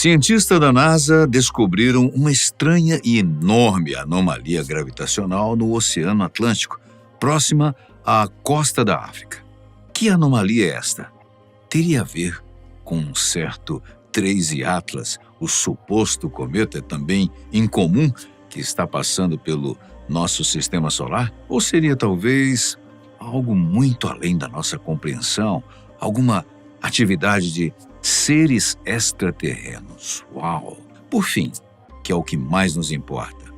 Cientistas da NASA descobriram uma estranha e enorme anomalia gravitacional no Oceano Atlântico, próxima à costa da África. Que anomalia é esta? Teria a ver com um certo 3I Atlas, o suposto cometa também incomum que está passando pelo nosso sistema solar? Ou seria talvez algo muito além da nossa compreensão, alguma atividade de seres extraterrenos? Uau! Por fim, que é o que mais nos importa,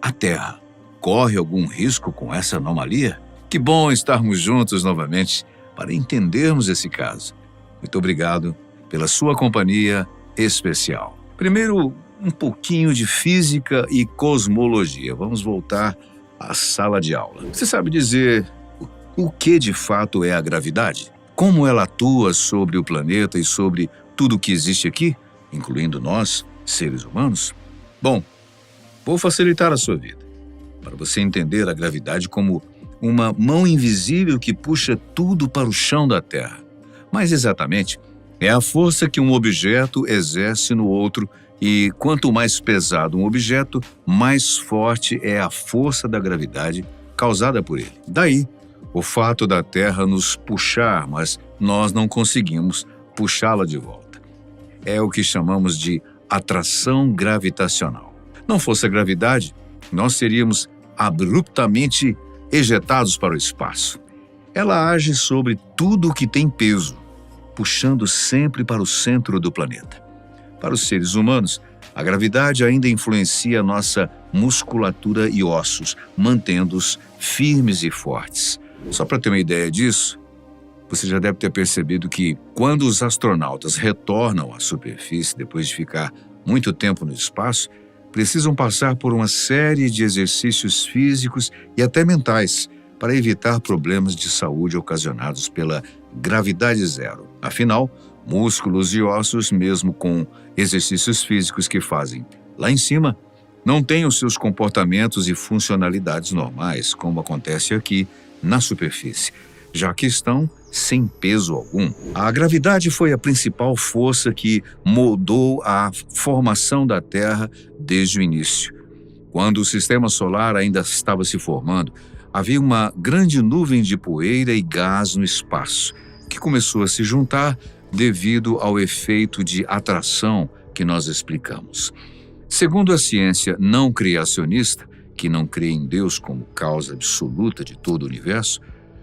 a Terra corre algum risco com essa anomalia? Que bom estarmos juntos novamente para entendermos esse caso. Muito obrigado pela sua companhia especial. Primeiro, um pouquinho de física e cosmologia. Vamos voltar à sala de aula. Você sabe dizer o que de fato é a gravidade? Como ela atua sobre o planeta e sobre tudo o que existe aqui, incluindo nós, seres humanos? Bom, vou facilitar a sua vida, para você entender a gravidade como uma mão invisível que puxa tudo para o chão da Terra. Mais exatamente, é a força que um objeto exerce no outro, e quanto mais pesado um objeto, mais forte é a força da gravidade causada por ele. Daí, o fato da Terra nos puxar, mas nós não conseguimos puxá-la de volta. É o que chamamos de atração gravitacional. Não fosse a gravidade, nós seríamos abruptamente ejetados para o espaço. Ela age sobre tudo o que tem peso, puxando sempre para o centro do planeta. Para os seres humanos, a gravidade ainda influencia nossa musculatura e ossos, mantendo-os firmes e fortes. Só para ter uma ideia disso, você já deve ter percebido que quando os astronautas retornam à superfície depois de ficar muito tempo no espaço, precisam passar por uma série de exercícios físicos e até mentais para evitar problemas de saúde ocasionados pela gravidade zero. Afinal, músculos e ossos, mesmo com exercícios físicos que fazem lá em cima, não têm os seus comportamentos e funcionalidades normais, como acontece aqui na superfície, já que estão sem peso algum. A gravidade foi a principal força que moldou a formação da Terra desde o início. Quando o sistema solar ainda estava se formando, havia uma grande nuvem de poeira e gás no espaço, que começou a se juntar devido ao efeito de atração que nós explicamos. Segundo a ciência não criacionista, que não crê em Deus como causa absoluta de todo o universo,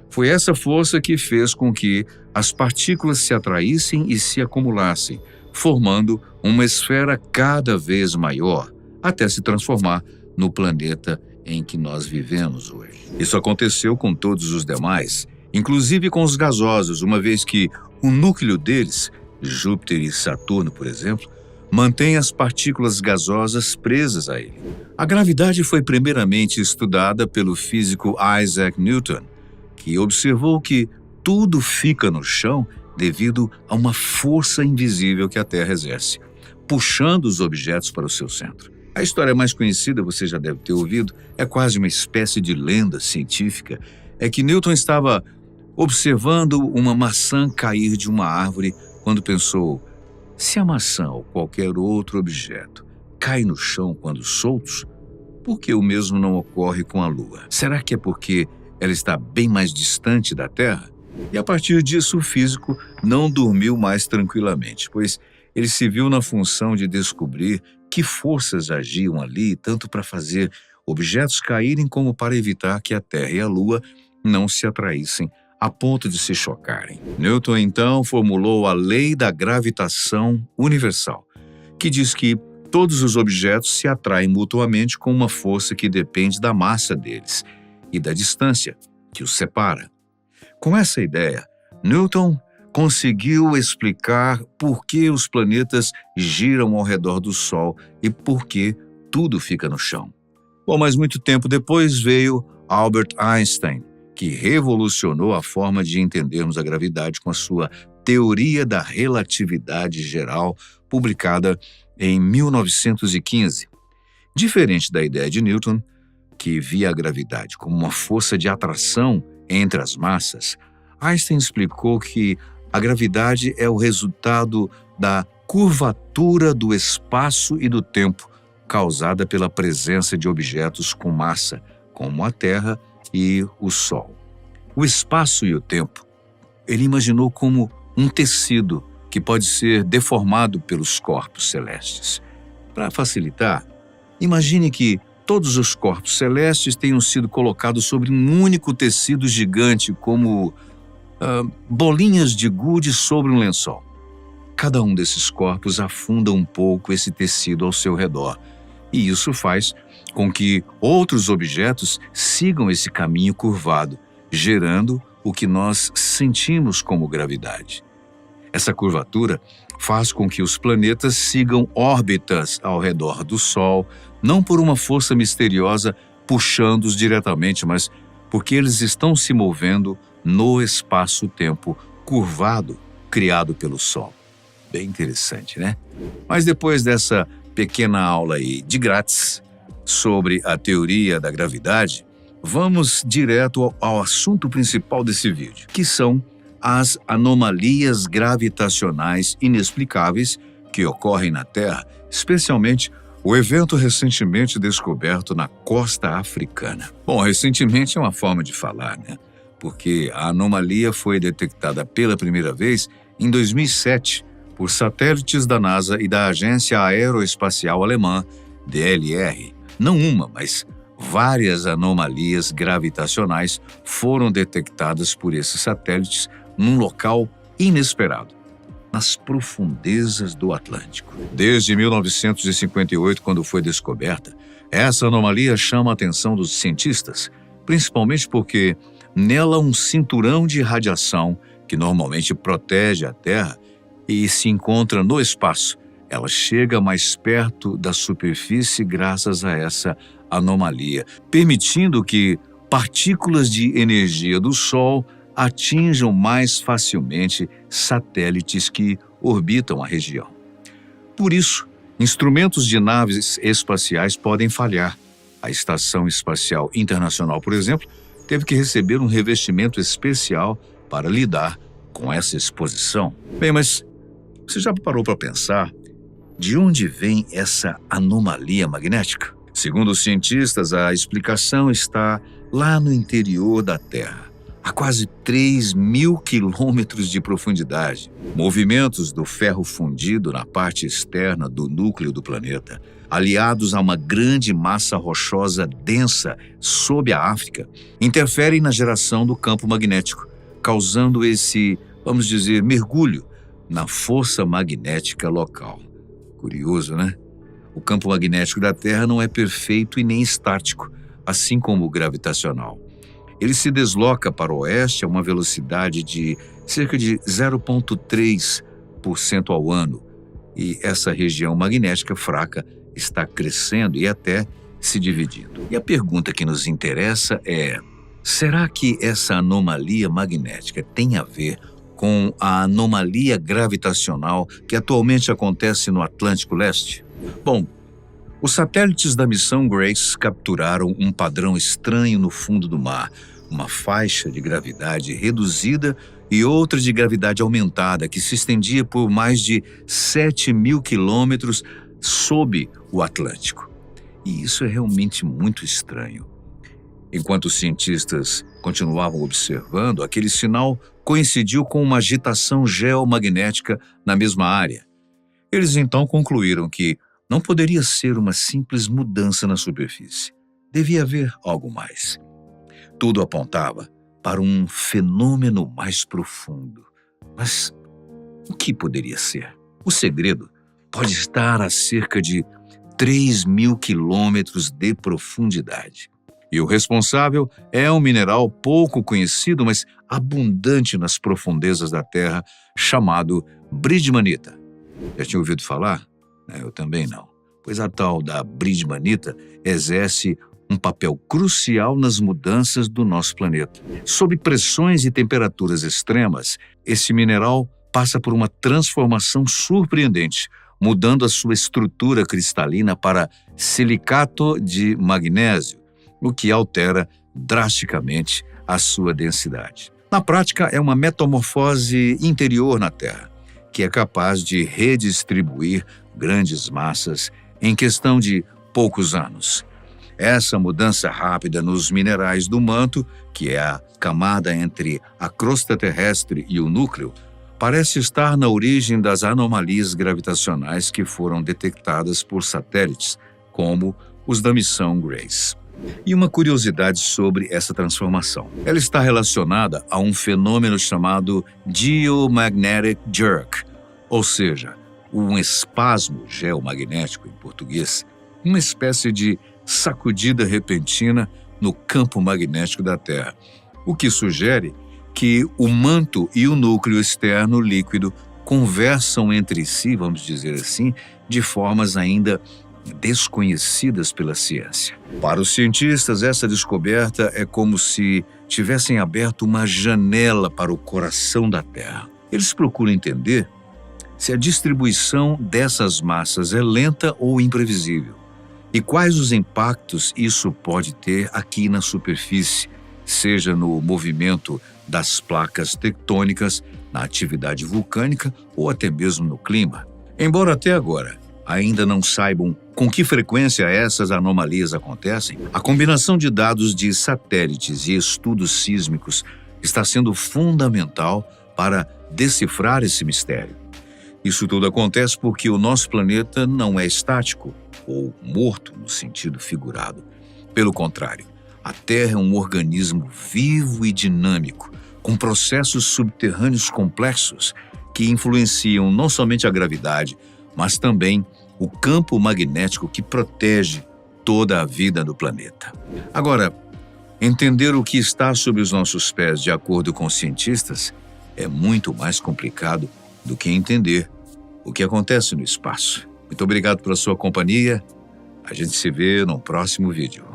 foi essa força que fez com que as partículas se atraíssem e se acumulassem, formando uma esfera cada vez maior, até se transformar no planeta em que nós vivemos hoje. Isso aconteceu com todos os demais, inclusive com os gasosos, uma vez que o núcleo deles, Júpiter e Saturno, por exemplo, mantém as partículas gasosas presas a ele. A gravidade foi primeiramente estudada pelo físico Isaac Newton, que observou que tudo fica no chão devido a uma força invisível que a Terra exerce, puxando os objetos para o seu centro. A história mais conhecida, você já deve ter ouvido, é quase uma espécie de lenda científica, é que Newton estava observando uma maçã cair de uma árvore quando pensou: se a maçã ou qualquer outro objeto cai no chão quando soltos, por que o mesmo não ocorre com a Lua? Será que é porque ela está bem mais distante da Terra? E a partir disso o físico não dormiu mais tranquilamente, pois ele se viu na função de descobrir que forças agiam ali, tanto para fazer objetos caírem como para evitar que a Terra e a Lua não se atraíssem a ponto de se chocarem. Newton, então, formulou a lei da gravitação universal, que diz que todos os objetos se atraem mutuamente com uma força que depende da massa deles e da distância que os separa. Com essa ideia, Newton conseguiu explicar por que os planetas giram ao redor do Sol e por que tudo fica no chão. Bom, mas muito tempo depois veio Albert Einstein, que revolucionou a forma de entendermos a gravidade com a sua Teoria da Relatividade Geral, publicada em 1915. Diferente da ideia de Newton, que via a gravidade como uma força de atração entre as massas, Einstein explicou que a gravidade é o resultado da curvatura do espaço e do tempo causada pela presença de objetos com massa, como a Terra e o Sol. O espaço e o tempo, ele imaginou como um tecido que pode ser deformado pelos corpos celestes. Para facilitar, imagine que todos os corpos celestes tenham sido colocados sobre um único tecido gigante, como bolinhas de gude sobre um lençol. Cada um desses corpos afunda um pouco esse tecido ao seu redor, e isso faz com que outros objetos sigam esse caminho curvado, gerando o que nós sentimos como gravidade. Essa curvatura faz com que os planetas sigam órbitas ao redor do Sol, não por uma força misteriosa puxando-os diretamente, mas porque eles estão se movendo no espaço-tempo curvado criado pelo Sol. Bem interessante, né? Mas depois dessa pequena aula aí de grátis sobre a teoria da gravidade, vamos direto ao assunto principal desse vídeo, que são as anomalias gravitacionais inexplicáveis que ocorrem na Terra, especialmente o evento recentemente descoberto na costa africana. Bom, recentemente é uma forma de falar, né? Porque a anomalia foi detectada pela primeira vez em 2007 por satélites da NASA e da Agência Aeroespacial Alemã, DLR. Não uma, mas várias anomalias gravitacionais foram detectadas por esses satélites num local inesperado, nas profundezas do Atlântico. Desde 1958, quando foi descoberta, essa anomalia chama a atenção dos cientistas, principalmente porque nela um cinturão de radiação que normalmente protege a Terra e se encontra no espaço. Ela chega mais perto da superfície graças a essa anomalia, permitindo que partículas de energia do Sol atinjam mais facilmente satélites que orbitam a região. Por isso, instrumentos de naves espaciais podem falhar. A Estação Espacial Internacional, por exemplo, teve que receber um revestimento especial para lidar com essa exposição. Bem, mas você já parou para pensar de onde vem essa anomalia magnética? Segundo os cientistas, a explicação está lá no interior da Terra, a quase 3.000 quilômetros de profundidade. Movimentos do ferro fundido na parte externa do núcleo do planeta, aliados a uma grande massa rochosa densa sob a África, interferem na geração do campo magnético, causando esse, vamos dizer, mergulho na força magnética local. Curioso, né? O campo magnético da Terra não é perfeito e nem estático, assim como o gravitacional. Ele se desloca para o oeste a uma velocidade de cerca de 0,3% ao ano, e essa região magnética fraca está crescendo e até se dividindo. E a pergunta que nos interessa é: será que essa anomalia magnética tem a ver com a anomalia gravitacional que atualmente acontece no Atlântico Leste? Bom, os satélites da missão Grace capturaram um padrão estranho no fundo do mar, uma faixa de gravidade reduzida e outra de gravidade aumentada que se estendia por mais de 7.000 quilômetros sob o Atlântico. E isso é realmente muito estranho. Enquanto os cientistas continuavam observando, aquele sinal coincidiu com uma agitação geomagnética na mesma área. Eles então concluíram que não poderia ser uma simples mudança na superfície. Devia haver algo mais. Tudo apontava para um fenômeno mais profundo. Mas o que poderia ser? O segredo pode estar a cerca de 3.000 quilômetros de profundidade. E o responsável é um mineral pouco conhecido, mas abundante nas profundezas da Terra, chamado bridmanita. Já tinha ouvido falar? Eu também não. Pois a tal da bridmanita exerce um papel crucial nas mudanças do nosso planeta. Sob pressões e temperaturas extremas, esse mineral passa por uma transformação surpreendente, mudando a sua estrutura cristalina para silicato de magnésio, o que altera drasticamente a sua densidade. Na prática, é uma metamorfose interior na Terra, que é capaz de redistribuir grandes massas em questão de poucos anos. Essa mudança rápida nos minerais do manto, que é a camada entre a crosta terrestre e o núcleo, parece estar na origem das anomalias gravitacionais que foram detectadas por satélites, como os da missão Grace. E uma curiosidade sobre essa transformação. Ela está relacionada a um fenômeno chamado Geomagnetic Jerk, ou seja, um espasmo geomagnético em português, uma espécie de sacudida repentina no campo magnético da Terra, o que sugere que o manto e o núcleo externo líquido conversam entre si, vamos dizer assim, de formas ainda desconhecidas pela ciência. Para os cientistas, essa descoberta é como se tivessem aberto uma janela para o coração da Terra. Eles procuram entender se a distribuição dessas massas é lenta ou imprevisível e quais os impactos isso pode ter aqui na superfície, seja no movimento das placas tectônicas, na atividade vulcânica ou até mesmo no clima. Embora até agora ainda não saibam com que frequência essas anomalias acontecem, a combinação de dados de satélites e estudos sísmicos está sendo fundamental para decifrar esse mistério. Isso tudo acontece porque o nosso planeta não é estático ou morto no sentido figurado. Pelo contrário, a Terra é um organismo vivo e dinâmico, com processos subterrâneos complexos que influenciam não somente a gravidade, mas também o campo magnético que protege toda a vida do planeta. Agora, entender o que está sob os nossos pés, de acordo com os cientistas, é muito mais complicado do que entender o que acontece no espaço. Muito obrigado pela sua companhia. A gente se vê no próximo vídeo.